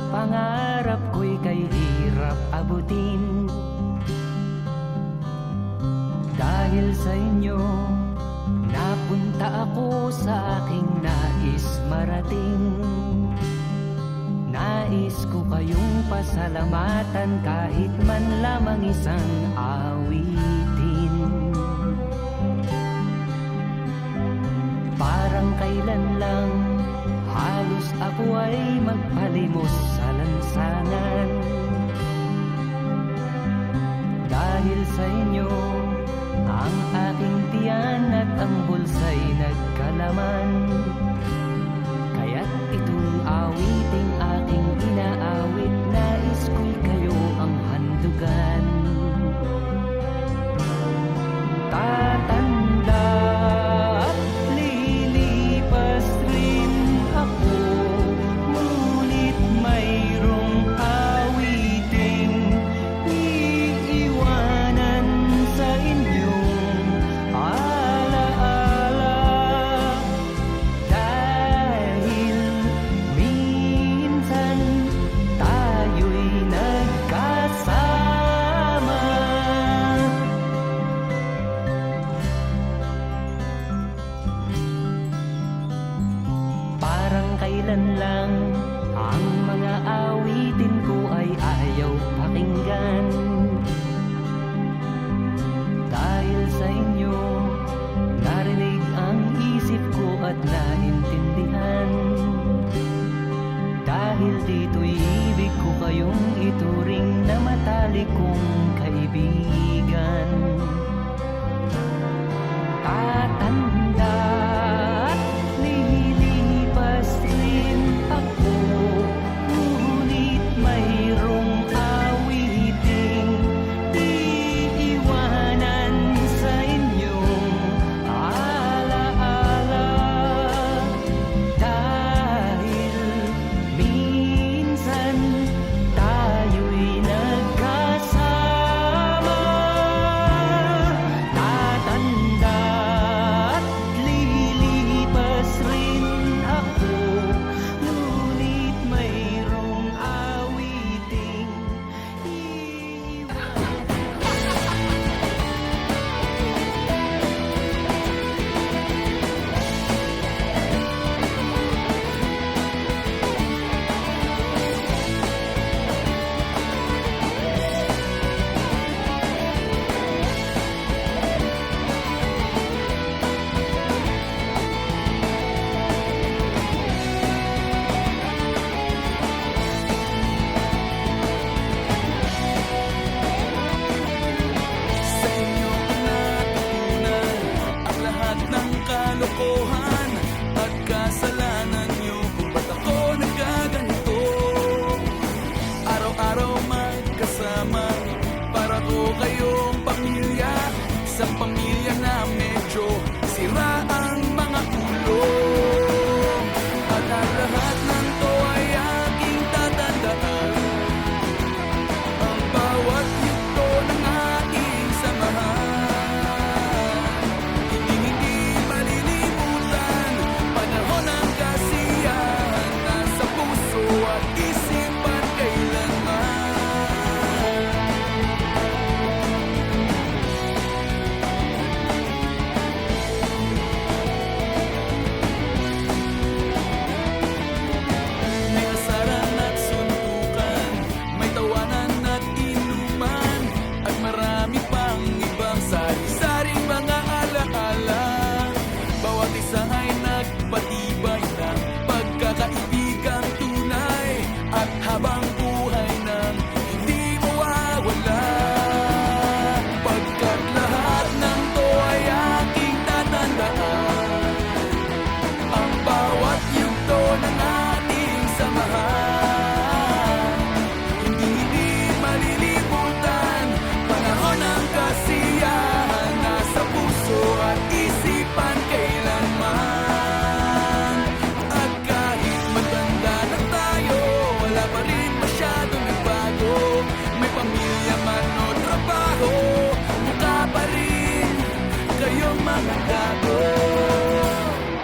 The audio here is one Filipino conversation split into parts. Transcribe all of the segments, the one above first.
pangarap ko'y kay hirap abutin. Dahil sa inyo, napunta ako sa aking nais marating. Nais ko kayong pasalamatan kahit man lamang isang awitin. Parang kailan lang halos ako ay magpalimos sa lansangan. Dahil sa inyo, ang aking tiyan at ang bulsa'y nagkalaman. Kaya't itong awiting aking inaawit, nais ko'y kayo ang handugan. Tatanda at lilipas rin ako, ngunit mayroong awiting iiwanan sa inyong alaala. Dahil minsan tayo'y nagkasama. Parang kailan lang ang mga awitin ko ay ayaw pakinggan. Dahil sa inyo, narinig ang isip ko at naintindihan. Dahil dito'y ibig ko kayong ituring na matalik kong kaibigan. Tatanda at lilipas rin ako, ngunit mayroong awiting iiwanan sa inyong alaala. Dahil minsan tayo'y nagkasama. Tatanda at lilipas rin ako, ngunit mayroong awiting Sa inyo ko natutunan ang lahat ng kalokohan at kasalanan nyo kung ba't ako nagkaganito. Araw-araw magkasama para ko kayong pamilya, isang pamilya na medyo sira ang mga ulo. At ang lahat ng to ay aking tatandaan, ang bawat yugto ng ating samahan. Hindi malilimutan, panahon ng kasiyahan, nasa puso at isipan kailanman. May asaran at suntukan, may tawanan at inuman, at marami pang ibang sari-saring mga alaala. Bawat isa ay nagpatibay ng pagkakaibigang tunay, at habang buhay nang hindi mawawala. Pagkat lahat ng to ay aking tatandaan, ang bawat yugto ng ating samahan. Hindi malilimutan, panahon ng kasiyahan, nasa puso at isipan kailanman. At kahit matanda na tayo, wala pa rin masyadong nagbago. May pamilya man o trabaho, mukha pa rin kayong mga gago.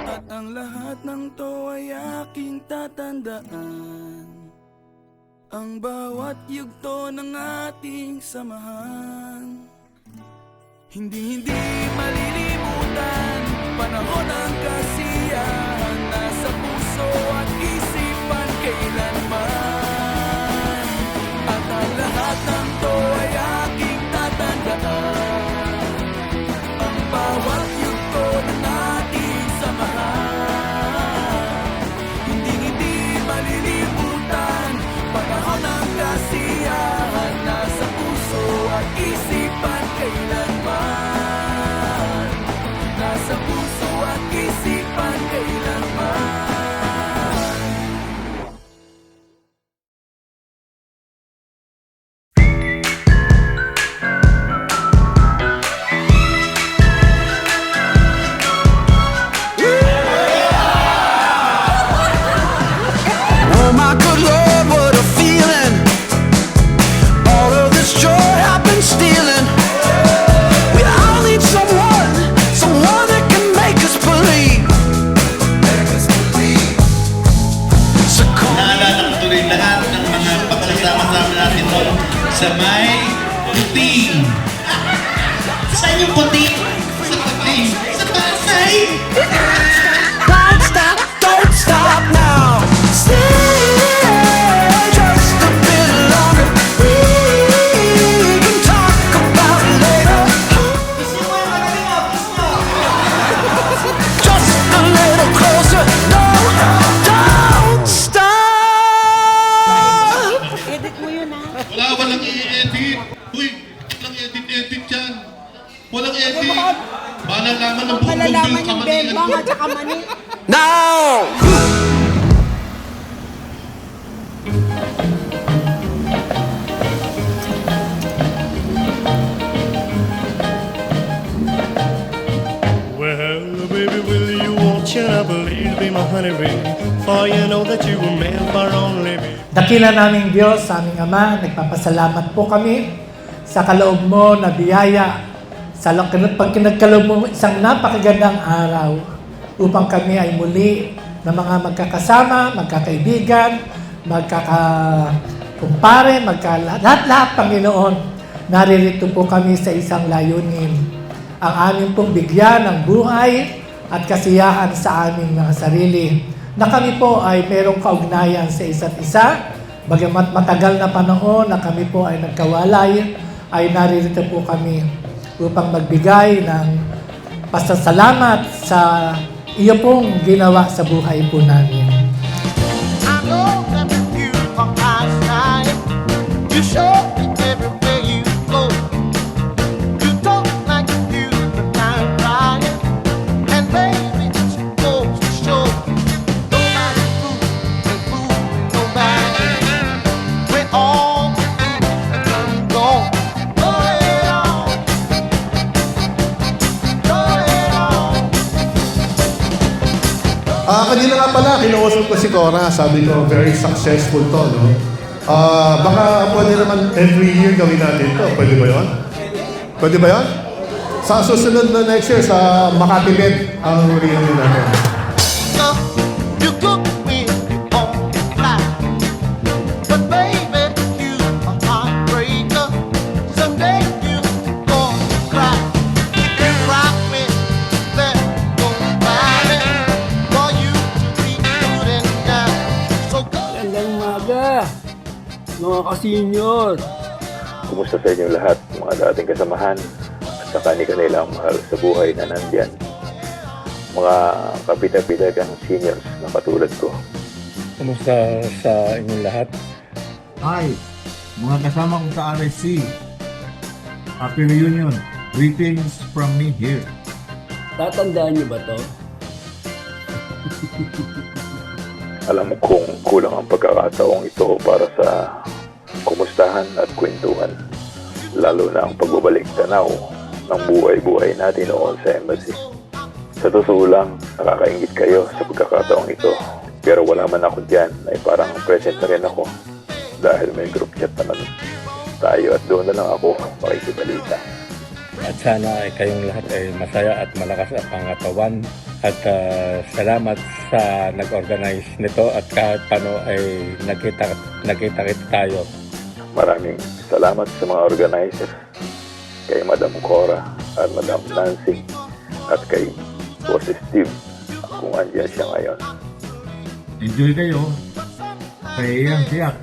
At ang lahat ng to ay aking tatandaan, Ang bawat yugto ng ating samahan, hindi malilimutan. Panahon ng kasiyahan, nasa puso at isipan kailanman. At ang lahat ng to ay aking tatandaan. Ang bawat yugto ng ating samahan, hindi malilimutan. Panahon ng kasiyahan, nasa puso at isipan kailanman. Nasa puso at isipan kailanman. Oh my good Lord, what a feeling. All of this joy I've been stealing. We all need someone that can make us believe. So call Naalala ko tuloy lahat ng mga pagkasama-sama natin doon sa may puting. Saan yung puting? Sa puting. Sa Pasay. don't stop now. Stay just a bit longer. We can talk about it later. Just a little closer. No, don't stop. Walang i-edit. Uy, walang edit yan. Walang edit. Malalaman ng buong mundo Malalaman yung yung kamalian bembang ko. at saka mani. Now. Well, baby, will you watch and I believe be my honey ring? For you know that you were meant for only me. Dakila naming Diyos, sa aming Ama, nagpapasalamat po kami sa kaloob mo na biyaya, sa pag kinagkaloob mo isang napakagandang araw upang kami ay muli na mga magkakasama, magkakaibigan, magkakakumpare, lahat-lahat, Panginoon. Naririto po kami sa isang layunin. Ang aming pong bigyan ng buhay at kasiyahan sa aming mga sarili. Na kami po ay merong kaugnayan sa isa't isa. Bagamat matagal na panahon na kami po ay nagkawalay, ay naririto po kami upang magbigay ng pasasalamat sa iyo pong ginawa sa buhay po namin. I know that you are my side. You show me everywhere you go. You talk like you the time crying, and baby it goes to show. Nobody's fooling nobody. We're all and gone. Go ahead on. Go ahead on. Kanina nga pala, kinausap ko si Cora, sabi ko, very successful to, no? Baka pwede naman every year gawin natin to. Pwede ba yun? Pwede ba yun? Sa susunod na next year, sa Makati Med, ang reunion natin. You cook when you on the fly, but baby you a heartbreaker. Someday you gonna cry. You rock me, then nobody for you to be good and down. So go. Magandang umaga, mga ka-senior. Kumusta sa inyong lahat, mga dating kasamahan at sa kanilang mahal sa buhay na nandyan. Mga kapitag-pitagang seniors na katulad ko. Kumusta sa inyong lahat? Hi, mga kasama ko sa RSC. Happy reunion. Greetings from me here. Tatandaan niyo ba to? Alam mo kung kulang ang pagkakataong ito para sa kumustahan at kwentuhan. Lalo na ang pagbabalik tanaw ng buhay-buhay natin noon sa embassy. Sa totoo lang, nakakaingit kayo sa pagkakataong ito. Pero wala man ako dyan, ay parang present na rin ako. Dahil may group chat naman tayo at doon na lang ako makikibalita. At sana ay kayong lahat ay masaya at malakas ang pangatawan At salamat sa nag-organize nito at kahit paano ay nakita tayo. Maraming salamat sa mga organizer, kay Madam Cora at Madam Nancy at kay Boss Steve kung andyan siya ngayon. Enjoy kayo. Kaya tiyak.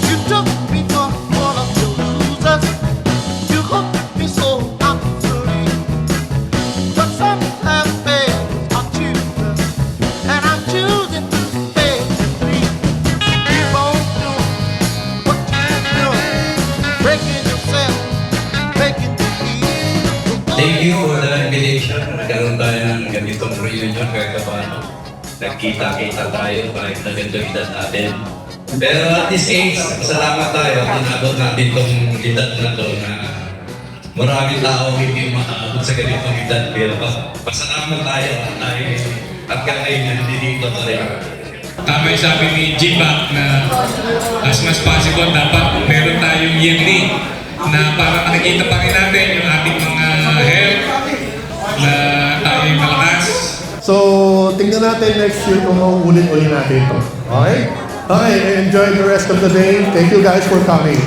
You took me for one of your losers. You hooked me so I'm free. But sometimes bears are choosers, and I'm choosing to stay free. Keep on doing what you're doing, breaking yourself, making the peace. Thank you for the invitation. Nagkaroon tayo ng ganitong reunion kahit paano. Nagkita-kita tayo kahit na ganito edad natin. Pero at this age, salamat tayo at inabot natin itong edad na ito na maraming tao hindi makaabot sa ganitong edad. Pero pasalamat tayo at kakain na hindi dito pa rin. Tama yung sabi ni G-Back na as much possible dapat meron tayong yearly na para makikita pa rin natin yung ating mga health na tayo malakas. So, tingnan natin next year kung mauulit-ulit natin ito. Okay? Okay, enjoy the rest of the day. Thank you guys for coming.